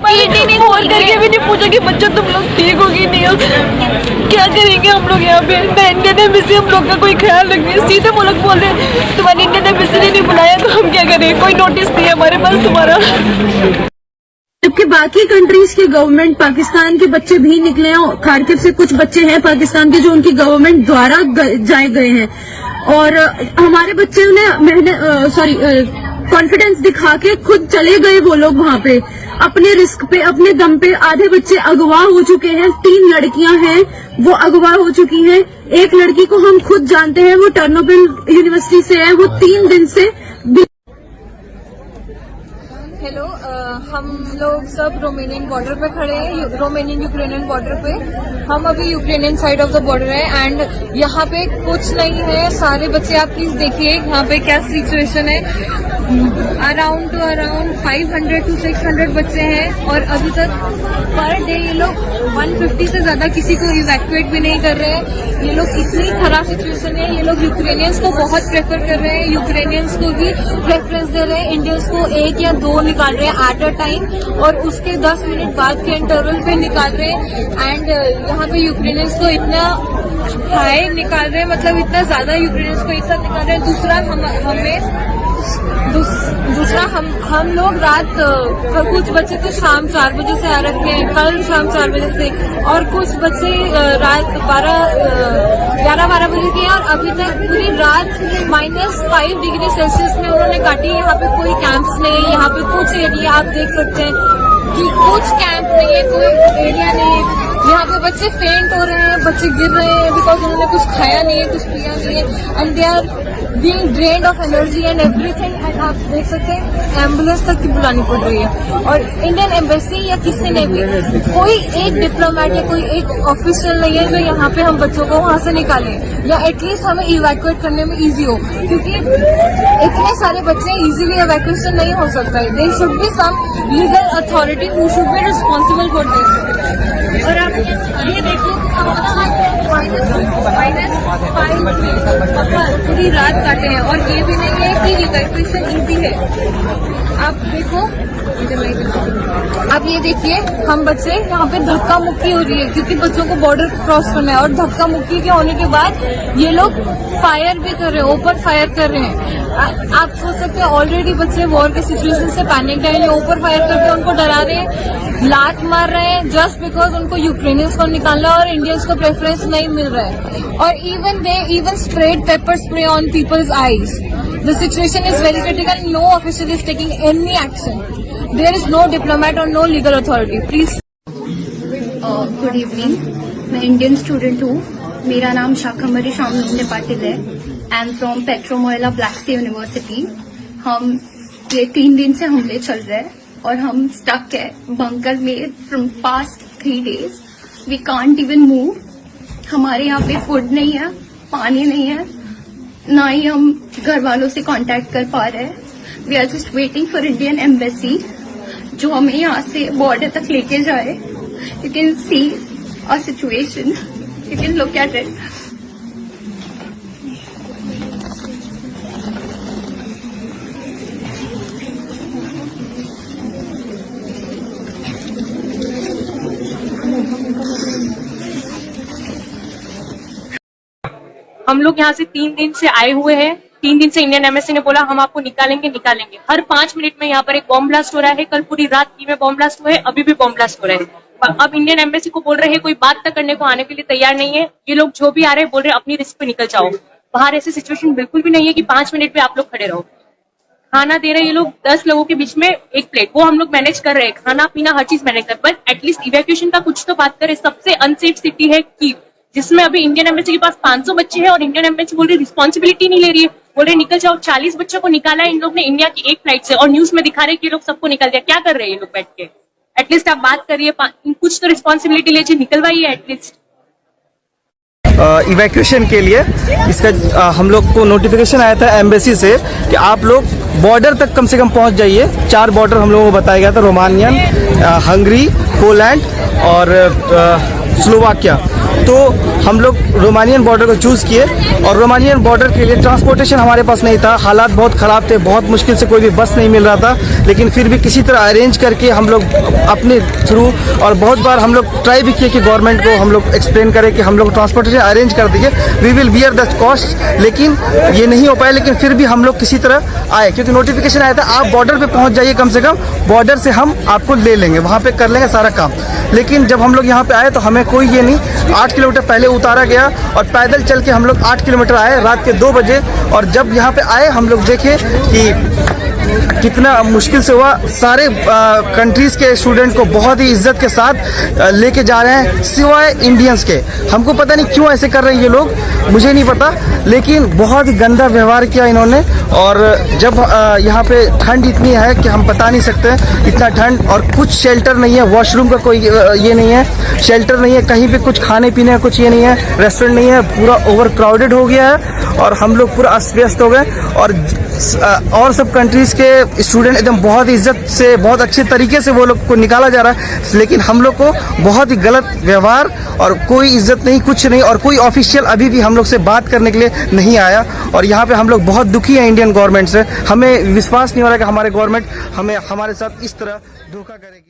Phone करके भी नहीं पूछा कि बच्चा तुम लोग ठीक हो कि नहीं हो। क्या करेंगे हम लोग यहाँ पे? ना इंडियन एम्बेसी हम लोग का कोई ख्याल रख रही है। सीधे वो लोग बोल रहे हैं तुम्हारी इंडियन एम्बेसी ने नहीं बुलाया, तो हम क्या करें? कोई नोटिस नहीं है हमारे पास तुम्हारा। जबकि बाकी कंट्रीज के गवर्नमेंट पाकिस्तान के बच्चे भी निकले हैं। खारकिव से कुछ बच्चे हैं पाकिस्तान के जो उनकी गवर्नमेंट द्वारा जाए गए हैं, और हमारे बच्चे ने कॉन्फिडेंस दिखा के खुद चले गए। वो लोग वहाँ पे अपने रिस्क पे, अपने दम पे। आधे बच्चे अगवा हो चुके हैं। 3 लड़कियां हैं वो अगवा हो चुकी हैं। एक लड़की को हम खुद जानते हैं, वो टर्नोबिल यूनिवर्सिटी से है। वो 3 दिन से हेलो, हम लोग सब रोमेनियन बॉर्डर पे खड़े हैं, रोमेनियन यूक्रेनियन बॉर्डर पे। हम अभी Ukrainian side of the border है एंड यहाँ पे कुछ नहीं है। सारे बच्चे आप प्लीज देखिए यहाँ पे क्या सिचुएशन है। अराउंड 500 to 600 बच्चे हैं और अभी तक पर डे ये लोग 150 से ज्यादा किसी को इवैक्यूएट भी नहीं कर रहे हैं। ये लोग इतनी खराब सिचुएशन है। ये लोग यूक्रेनियंस को बहुत प्रेफर कर रहे हैं, यूक्रेनियंस को भी प्रेफरेंस दे रहे हैं। इंडियंस को 1 या 2 निकाल रहे हैं एट अ टाइम और उसके 10 मिनट बाद के इंटरवल पे निकाल रहे हैं। एंड यहाँ पे यूक्रेनियंस को इतना हाई निकाल रहे हैं, मतलब इतना ज्यादा यूक्रेनियंस को एक साथ निकाल रहे हैं। दूसरा हम लोग रात कुछ बच्चे तो शाम 4 बजे से आ रखे हैं, कल शाम 4 बजे से, और कुछ बच्चे रात 11-12 बजे के हैं और अभी तक पूरी रात -5 डिग्री सेल्सियस में उन्होंने काटी। यहाँ पे कोई कैंप्स नहीं है। यहाँ पे कुछ एरिया आप देख सकते हैं कि कुछ कैंप नहीं है, कोई एरिया नहीं है। यहाँ पे बच्चे फेंट हो रहे हैं, बच्चे गिर रहे हैं बिकॉज उन्होंने कुछ खाया नहीं है, कुछ पिया नहीं है and they are being drained of energy and everything. And आप देख सकते हैं एम्बुलेंस तक की बुलानी पड़ रही है। और इंडियन एम्बेसी या किसी ने भी कोई एक डिप्लोमेट या कोई एक ऑफिशियल नहीं है जो यहाँ पे हम बच्चों को वहाँ से निकाले या एटलीस्ट हमें इवैक्यूएट करने में इजी हो, क्योंकि इतने सारे बच्चे इजीली इवैक्यूएशन नहीं हो सकता है। There should be some legal authority who should be responsible for this. और आप ये देखो पूरी रात काटे हैं और ये भी नहीं है कि इवैक्यूएशन इजी है। आप देखो, अब ये देखिए हम बच्चे यहाँ पे धक्का मुक्की हो रही है क्योंकि बच्चों को बॉर्डर क्रॉस करना है और धक्का मुक्की के होने के बाद ये लोग फायर भी कर रहे हैं, ओपन फायर कर रहे हैं। आप सोच सकते हैं ऑलरेडी बच्चे वॉर के सिचुएशन से पैनिक है, ओपन फायर करके उनको डरा रहे हैं, लात मार रहे हैं जस्ट बिकॉज उनको यूक्रेनियंस को निकालना और इंडियंस को प्रेफरेंस नहीं मिल रहा है। और even spread pepper spray on people's eyes. The situation is very critical. No official is taking any action. There is no diplomat or no legal authority. Please. Good evening, मैं Indian student हूँ। मेरा नाम शाकंभरी शामनंदे पाटिल है। I am from Petro Mohyla Black Sea University. हम ये 3 दिन से हमले चल रहे हैं और हम स्टक है बंकर में from past 3 days। We can't even move. हमारे यहाँ पे फूड नहीं है, पानी नहीं है, ना ही हम घर वालों से कांटेक्ट कर पा रहे हैं। We are just waiting for Indian embassy जो हमें यहाँ से बॉर्डर तक लेके जाए। You can see a situation, you can look at it. हम लोग यहाँ से 3 दिन से आए हुए हैं। 3 दिन से इंडियन एम्बेसी ने बोला हम आपको निकालेंगे। हर 5 मिनट में यहाँ पर एक बॉम्ब ब्लास्ट हो रहा है। कल पूरी रात में बॉम्ब ब्लास्ट हुए, अभी भी बॉम्ब ब्लास्ट हो रहे हैं। अब इंडियन एम्बेसी को बोल रहे हैं कोई बात तक करने को आने के लिए तैयार नहीं है। ये लोग जो भी आ रहे हैं बोल रहे हैं अपनी रिस्क पे निकल जाओ। बाहर ऐसी सिचुएशन बिल्कुल भी नहीं है कि 5 मिनट में आप लोग खड़े रहो। खाना दे रहे हैं ये लोग 10 लोगों के बीच में 1 प्लेट, वो हम लोग मैनेज कर रहे हैं। खाना पीना हर चीज मैनेज कर, बट एटलीस्ट इवैक्यूएशन का कुछ तो बात करें। सबसे अनसेफ सिटी है कीव, जिसमें अभी इंडियन एम्बेसी के पास 500 बच्चे हैं और इंडियन एम्बेसी बोल रही रिस्पॉन्सिबिलिटी नहीं ले रही है। बोल रहे निकल जाओ। 40 बच्चों को निकाला है इन लोग ने इंडिया की एक फ्लाइट से और न्यूज में दिखा रहे कि ये लोग सबको निकाल दिया। क्या कर रहे हैं ये लोग बैठ के? एटलीस्ट आप बात करिए, कुछ तो रिस्पॉन्सिबिलिटी लीजिए, निकलवाइए एटलीस्ट। इवैक्यूएशन के लिए इसका हम लोग को नोटिफिकेशन आया था एम्बेसी से कि आप लोग बॉर्डर तक कम से कम पहुंच जाइए। 4 बॉर्डर हम लोगों को बताया गया था, रोमानियन, हंगरी, पोलैंड और स्लोवाकिया। तो हम लोग रोमानियन बॉर्डर को चूज़ किए और रोमानियन बॉर्डर के लिए ट्रांसपोर्टेशन हमारे पास नहीं था, हालात बहुत ख़राब थे, बहुत मुश्किल से कोई भी बस नहीं मिल रहा था, लेकिन फिर भी किसी तरह अरेंज करके हम लोग अपने थ्रू, और बहुत बार हम लोग ट्राई भी किए कि गवर्नमेंट को हम लोग एक्सप्लेन करें कि हम लोग ट्रांसपोर्टेशन अरेंज कर दीजिए, we will bear the cost, लेकिन ये नहीं हो पाया। लेकिन फिर भी हम लोग किसी तरह आए, क्योंकि नोटिफिकेशन आया था आप बॉर्डर पे पहुंच जाइए, कम से कम बॉर्डर से हम आपको ले लेंगे, वहाँ पे कर लेंगे सारा काम। लेकिन जब हम लोग यहाँ पे आए तो हमें कोई ये नहीं, 8 किलोमीटर पहले उतारा गया और पैदल चल के हम लोग 8 किलोमीटर आए रात के 2 बजे। और जब यहाँ पे आए हम लोग देखे कि कितना मुश्किल से हुआ। सारे कंट्रीज के स्टूडेंट को बहुत ही इज्जत के साथ लेके जा रहे हैं, सिवाय इंडियंस के। हमको पता नहीं क्यों ऐसे कर रहे हैं ये लोग, मुझे नहीं पता, लेकिन बहुत ही गंदा व्यवहार किया इन्होंने। और जब यहाँ पे ठंड इतनी है कि हम बता नहीं सकते, इतना ठंड, और कुछ शेल्टर नहीं है, वॉशरूम का कोई ये नहीं है, शेल्टर नहीं है, कहीं पे कुछ खाने पीने का कुछ ये नहीं है, रेस्टोरेंट नहीं है, पूरा ओवर क्राउडेड हो गया है और हम लोग पूरा अस्त व्यस्त हो गए। और सब कंट्रीज के स्टूडेंट एकदम बहुत इज्जत से, बहुत अच्छे तरीके से वो लोग को निकाला जा रहा है, लेकिन हम लोग को बहुत ही गलत व्यवहार और कोई इज्जत नहीं, कुछ नहीं, और कोई ऑफिशियल अभी भी हम लोग से बात करने के लिए नहीं आया। और यहाँ पे हम लोग बहुत दुखी हैं इंडियन गवर्नमेंट से। हमें विश्वास नहीं हो रहा कि हमारे गवर्नमेंट हमें हमारे साथ इस तरह धोखा करेगी।